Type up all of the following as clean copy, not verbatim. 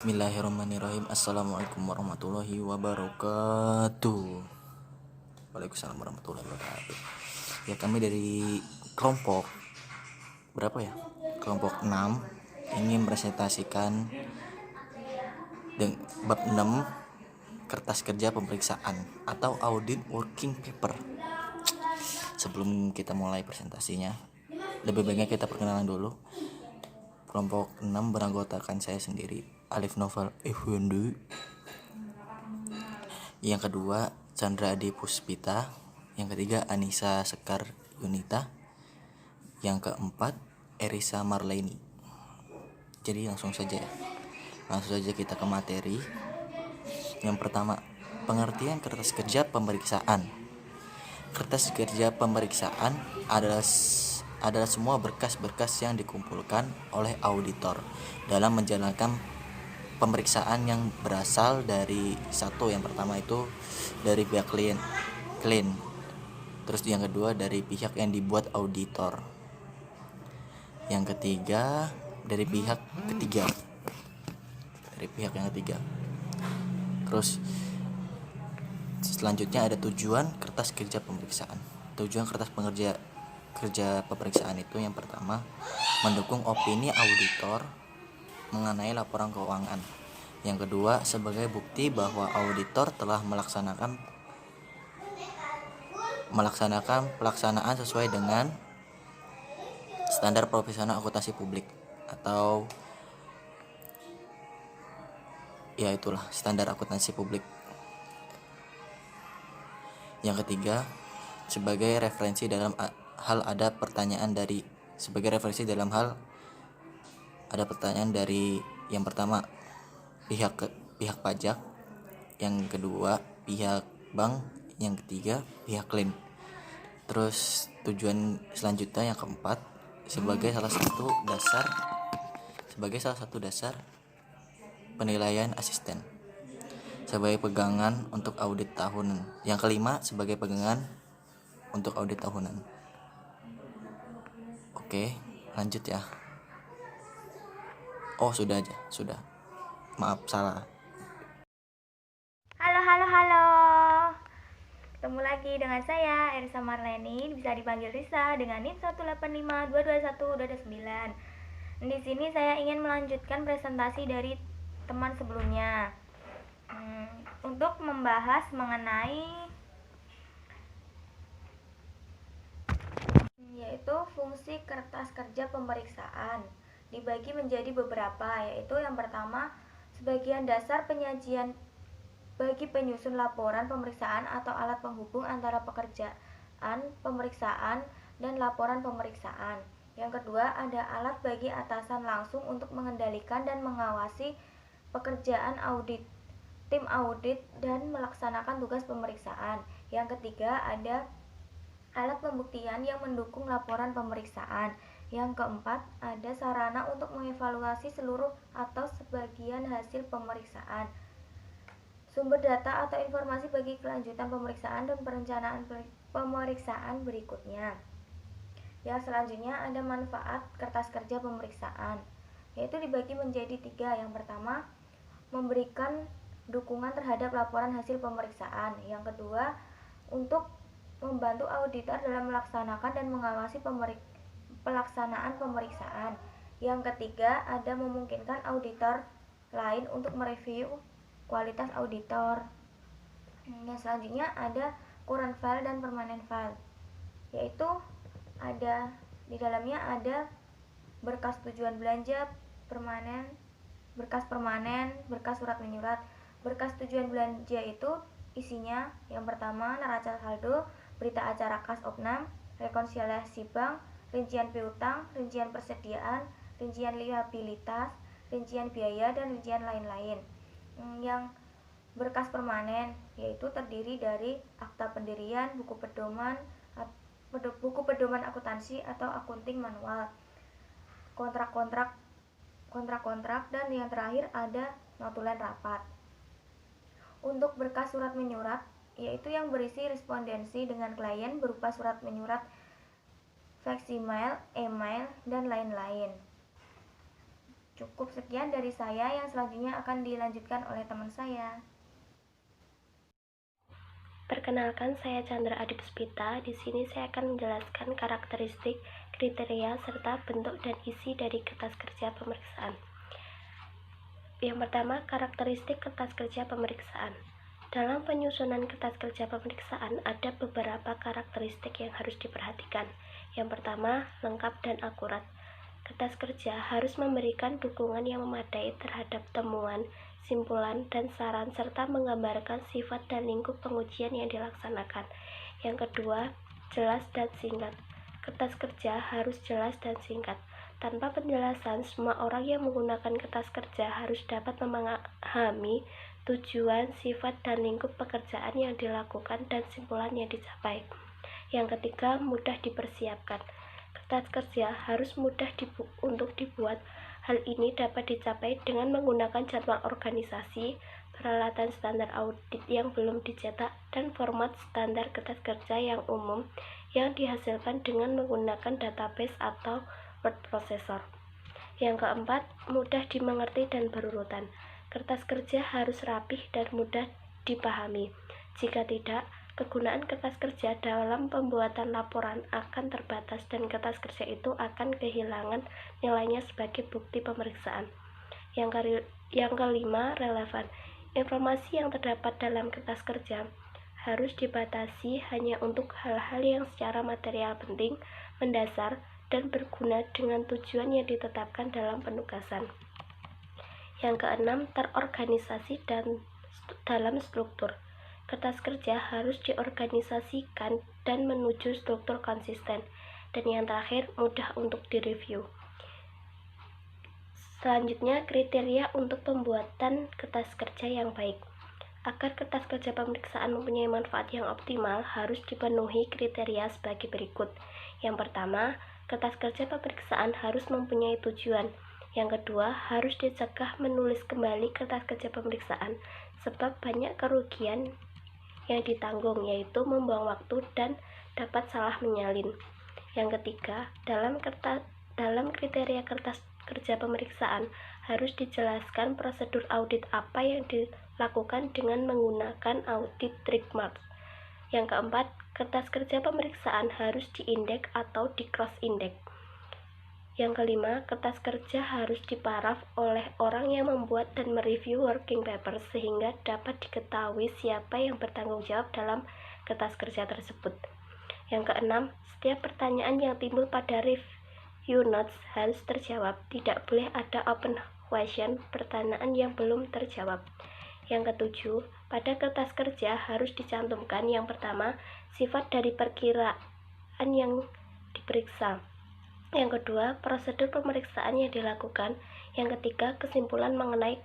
Bismillahirrahmanirrahim. Assalamualaikum warahmatullahi wabarakatuh. Waalaikumsalam warahmatullahi wabarakatuh. Ya, kami dari kelompok berapa ya? Kelompok 6 ingin presentasikan bab 6 kertas kerja pemeriksaan atau audit working paper. Sebelum kita mulai presentasinya, lebih baiknya kita perkenalan dulu. Kelompok 6 beranggotakan saya sendiri, Alif Novel Effendi. Yang kedua, Chandra Adi Puspita. Yang ketiga, Anissa Sekar Yunita. Yang keempat, Erisa Marleni. Jadi langsung saja kita ke materi. Yang pertama, pengertian kertas kerja pemeriksaan. Kertas kerja pemeriksaan adalah semua berkas-berkas yang dikumpulkan oleh auditor dalam menjalankan pemeriksaan yang berasal dari yang pertama itu dari pihak klien. Terus yang kedua dari pihak yang dibuat auditor. Yang ketiga dari pihak ketiga. Terus selanjutnya ada tujuan kertas kerja pemeriksaan. Tujuan kertas kerja pemeriksaan itu yang pertama, mendukung opini auditor mengenai laporan keuangan. Yang kedua, sebagai bukti bahwa auditor telah melaksanakan pelaksanaan sesuai dengan standar profesional akuntansi publik, atau ya itulah standar akuntansi publik. Yang ketiga, sebagai referensi dalam hal ada pertanyaan dari yang pertama pihak pajak, yang kedua pihak bank, yang ketiga pihak klien. Terus tujuan selanjutnya yang keempat, sebagai salah satu dasar penilaian asisten sebagai pegangan untuk audit tahunan. Yang kelima, sebagai pegangan untuk audit tahunan. Oke, lanjut ya. Oh, sudah. Maaf, salah. Halo. Ketemu lagi dengan saya, Erisa Marleni, bisa dipanggil Risa dengan NIM 185222129. Di sini saya ingin melanjutkan presentasi dari teman sebelumnya. Untuk membahas mengenai yaitu fungsi kertas kerja pemeriksaan dibagi menjadi beberapa, yaitu yang pertama, sebagian dasar penyajian bagi penyusun laporan pemeriksaan atau alat penghubung antara pekerjaan pemeriksaan dan laporan pemeriksaan. Yang kedua, ada alat bagi atasan langsung untuk mengendalikan dan mengawasi pekerjaan tim audit dan melaksanakan tugas pemeriksaan. Yang ketiga, ada alat pembuktian yang mendukung laporan pemeriksaan. Yang keempat, ada sarana untuk mengevaluasi seluruh atau sebagian hasil pemeriksaan, sumber data atau informasi bagi kelanjutan pemeriksaan dan perencanaan pemeriksaan berikutnya. Yang selanjutnya ada manfaat kertas kerja pemeriksaan, yaitu dibagi menjadi 3. Yang pertama, memberikan dukungan terhadap laporan hasil pemeriksaan. Yang kedua, untuk membantu auditor dalam melaksanakan dan mengawasi pelaksanaan pemeriksaan. Yang ketiga, ada memungkinkan auditor lain untuk mereview kualitas auditor. Yang selanjutnya ada current file dan permanent file, yaitu ada di dalamnya ada berkas tujuan belanja permanen, berkas permanen, berkas surat menyurat. Berkas tujuan belanja itu isinya yang pertama neraca saldo, berita acara kas opnam, rekonsiliasi bank, rincian piutang, rincian persediaan, rincian liabilitas, rincian biaya, dan rincian lain-lain. Yang berkas permanen yaitu terdiri dari akta pendirian, buku pedoman akuntansi atau akunting manual, kontrak-kontrak, dan yang terakhir ada notulen rapat. Untuk berkas surat menyurat, yaitu yang berisi respondensi dengan klien berupa surat menyurat, fax email, dan lain-lain. Cukup sekian dari saya, yang selanjutnya akan dilanjutkan oleh teman saya. Perkenalkan, saya Chandra Adi Puspita. Di sini saya akan menjelaskan karakteristik, kriteria, serta bentuk dan isi dari kertas kerja pemeriksaan. Yang pertama, karakteristik kertas kerja pemeriksaan. Dalam penyusunan kertas kerja pemeriksaan, ada beberapa karakteristik yang harus diperhatikan. Yang pertama, lengkap dan akurat. Kertas kerja harus memberikan dukungan yang memadai terhadap temuan, simpulan, dan saran, serta menggambarkan sifat dan lingkup pengujian yang dilaksanakan. Yang kedua, jelas dan singkat. Kertas kerja harus jelas dan singkat. Tanpa penjelasan, semua orang yang menggunakan kertas kerja harus dapat memahami tujuan, sifat, dan lingkup pekerjaan yang dilakukan dan simpulan yang dicapai. Yang ketiga, mudah dipersiapkan. Kertas kerja harus mudah untuk dibuat. Hal ini dapat dicapai dengan menggunakan jadwal organisasi, peralatan standar audit yang belum dicetak, dan format standar kertas kerja yang umum yang dihasilkan dengan menggunakan database atau word processor. Yang keempat, mudah dimengerti dan berurutan. Kertas kerja harus rapih dan mudah dipahami. Jika tidak, kegunaan kertas kerja dalam pembuatan laporan akan terbatas dan kertas kerja itu akan kehilangan nilainya sebagai bukti pemeriksaan. Yang kelima, relevan. Informasi yang terdapat dalam kertas kerja harus dibatasi hanya untuk hal-hal yang secara material penting, mendasar, dan berguna dengan tujuan yang ditetapkan dalam penugasan. Yang keenam, terorganisasi dan dalam struktur. Kertas kerja harus diorganisasikan dan menuju struktur konsisten. Dan yang terakhir, mudah untuk direview. Selanjutnya, kriteria untuk pembuatan kertas kerja yang baik. Agar kertas kerja pemeriksaan mempunyai manfaat yang optimal, harus dipenuhi kriteria sebagai berikut. Yang pertama, kertas kerja pemeriksaan harus mempunyai tujuan. Yang kedua, harus dicegah menulis kembali kertas kerja pemeriksaan, sebab banyak kerugian yang ditanggung, yaitu membuang waktu dan dapat salah menyalin. Yang ketiga, dalam kriteria kertas kerja pemeriksaan harus dijelaskan prosedur audit apa yang dilakukan dengan menggunakan audit trademark. Yang keempat, kertas kerja pemeriksaan harus diindeks atau di cross index. Yang kelima, kertas kerja harus diparaf oleh orang yang membuat dan mereview working paper sehingga dapat diketahui siapa yang bertanggung jawab dalam kertas kerja tersebut. Yang keenam, setiap pertanyaan yang timbul pada review notes harus terjawab. Tidak boleh ada open question, pertanyaan yang belum terjawab. Yang ketujuh, pada kertas kerja harus dicantumkan yang pertama, sifat dari perkiraan yang diperiksa. Yang kedua, prosedur pemeriksaan yang dilakukan. Yang ketiga, kesimpulan mengenai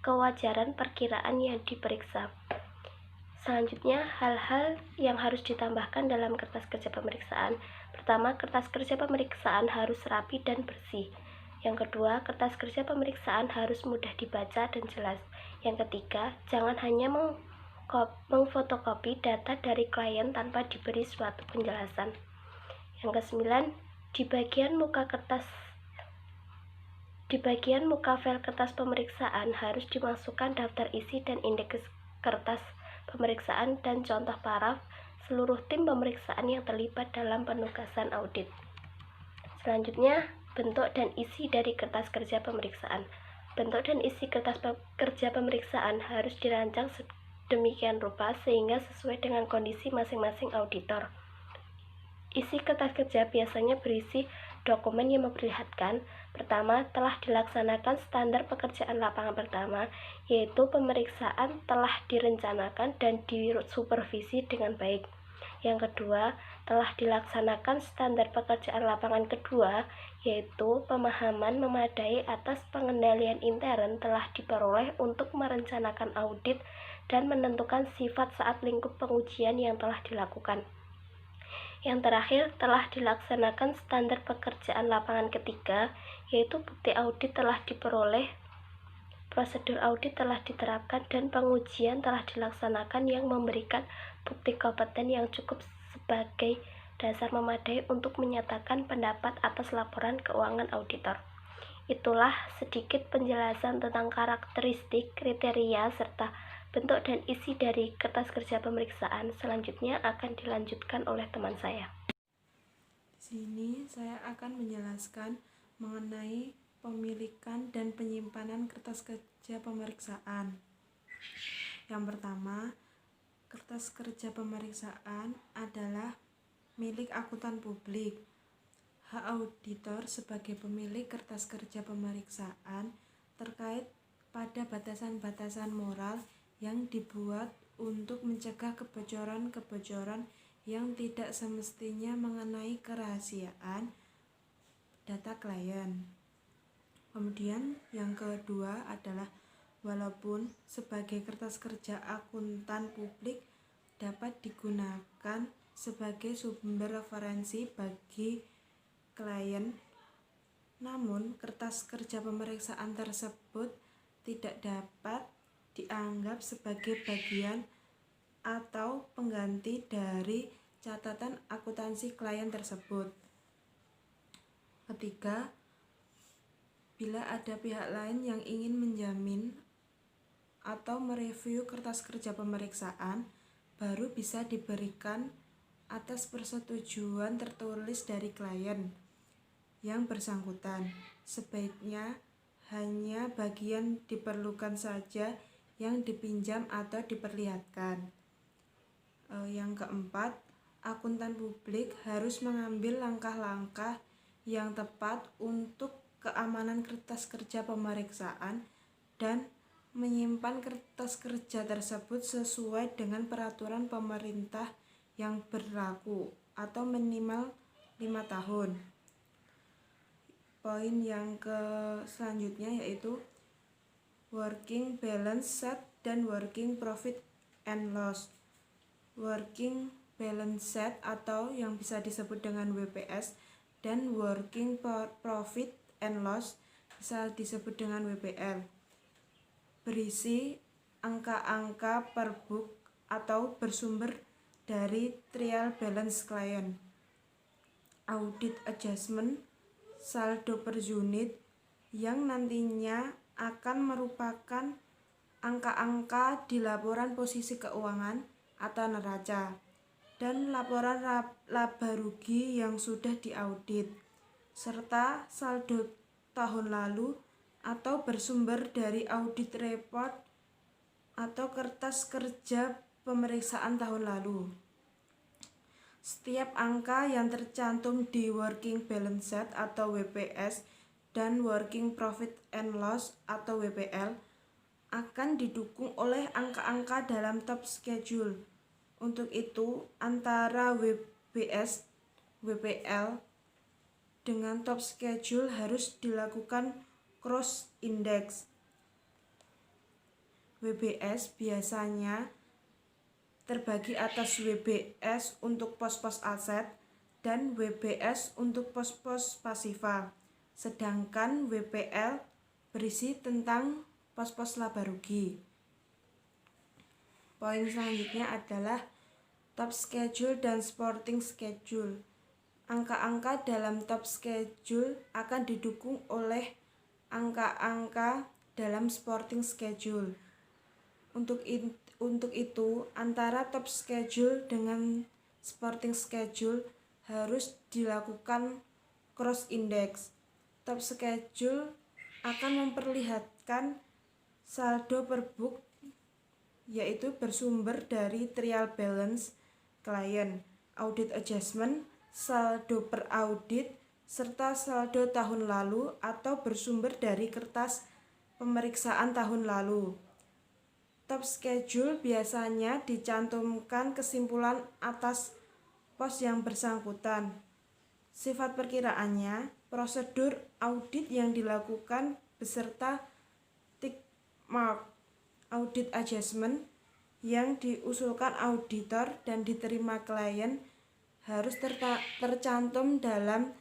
kewajaran perkiraan yang diperiksa. Selanjutnya, hal-hal yang harus ditambahkan dalam kertas kerja pemeriksaan. Pertama, kertas kerja pemeriksaan harus rapi dan bersih. Yang kedua, kertas kerja pemeriksaan harus mudah dibaca dan jelas. Yang ketiga, jangan hanya mengfotokopi data dari klien tanpa diberi suatu penjelasan. Yang kesembilan, di bagian muka file kertas pemeriksaan harus dimasukkan daftar isi dan indeks kertas pemeriksaan dan contoh paraf seluruh tim pemeriksaan yang terlibat dalam penugasan audit. Selanjutnya, bentuk dan isi dari kertas kerja pemeriksaan. Bentuk dan isi kertas kerja pemeriksaan harus dirancang sedemikian rupa sehingga sesuai dengan kondisi masing-masing auditor. Isi kertas kerja biasanya berisi dokumen yang memperlihatkan, pertama, telah dilaksanakan standar pekerjaan lapangan pertama, yaitu pemeriksaan telah direncanakan dan disupervisi dengan baik. Yang kedua, telah dilaksanakan standar pekerjaan lapangan kedua, yaitu pemahaman memadai atas pengendalian intern telah diperoleh untuk merencanakan audit dan menentukan sifat saat lingkup pengujian yang telah dilakukan. Yang terakhir, telah dilaksanakan standar pekerjaan lapangan ketiga, yaitu bukti audit telah diperoleh, prosedur audit telah diterapkan, dan pengujian telah dilaksanakan yang memberikan bukti kompeten yang cukup sebagai dasar memadai untuk menyatakan pendapat atas laporan keuangan auditor. Itulah sedikit penjelasan tentang karakteristik, kriteria, serta bentuk dan isi dari kertas kerja pemeriksaan. Selanjutnya akan dilanjutkan oleh teman saya. Di sini saya akan menjelaskan mengenai pemilikan dan penyimpanan kertas kerja pemeriksaan. Yang pertama, kertas kerja pemeriksaan adalah milik akuntan publik. Hak auditor sebagai pemilik kertas kerja pemeriksaan terkait pada batasan-batasan moral yang dibuat untuk mencegah kebocoran-kebocoran yang tidak semestinya mengenai kerahasiaan data klien. Kemudian yang kedua adalah walaupun sebagai kertas kerja akuntan publik dapat digunakan sebagai sumber referensi bagi klien, namun kertas kerja pemeriksaan tersebut tidak dapat dianggap sebagai bagian atau pengganti dari catatan akuntansi klien tersebut. Ketiga, bila ada pihak lain yang ingin menjamin atau mereview kertas kerja pemeriksaan, baru bisa diberikan atas persetujuan tertulis dari klien yang bersangkutan. Sebaiknya hanya bagian diperlukan saja yang dipinjam atau diperlihatkan. Yang keempat, akuntan publik harus mengambil langkah-langkah yang tepat untuk keamanan kertas kerja pemeriksaan dan menyimpan kertas kerja tersebut sesuai dengan peraturan pemerintah yang berlaku atau minimal 5 tahun. Poin yang selanjutnya yaitu working balance sheet dan working profit and loss. Working balance sheet atau yang bisa disebut dengan WPS dan working profit and loss bisa disebut dengan WPL. Berisi angka-angka per book atau bersumber dari trial balance klien, audit adjustment, saldo per unit yang nantinya akan merupakan angka-angka di laporan posisi keuangan atau neraca dan laporan laba rugi yang sudah diaudit, serta saldo tahun lalu atau bersumber dari audit report atau kertas kerja pemeriksaan tahun lalu. Setiap angka yang tercantum di Working Balance Sheet atau WPS dan Working Profit and Loss atau WPL akan didukung oleh angka-angka dalam top schedule. Untuk itu, antara WBS, WPL dengan top schedule harus dilakukan cross index. WBS biasanya terbagi atas WBS untuk pos-pos aset dan WBS untuk pos-pos pasifa, sedangkan WPL berisi tentang pos-pos laba rugi. Poin selanjutnya adalah top schedule dan sporting schedule. Angka-angka dalam top schedule akan didukung oleh angka-angka dalam sporting schedule. Untuk itu, antara top schedule dengan sporting schedule harus dilakukan cross index. Top schedule akan memperlihatkan saldo per book, yaitu bersumber dari trial balance klien, audit adjustment, saldo per audit, serta saldo tahun lalu atau bersumber dari kertas pemeriksaan tahun lalu. Top schedule biasanya dicantumkan kesimpulan atas pos yang bersangkutan. Sifat perkiraannya, prosedur audit yang dilakukan beserta tick mark, audit adjustment yang diusulkan auditor dan diterima klien harus tercantum dalam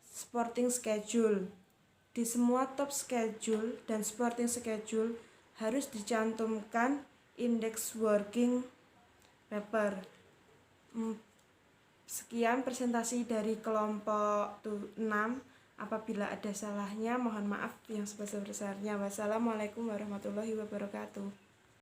sporting schedule. Di semua top schedule dan sporting schedule harus dicantumkan indeks working paper. Sekian presentasi dari kelompok 6. Apabila ada salahnya, mohon maaf yang sebesar-besarnya. Wassalamualaikum warahmatullahi wabarakatuh.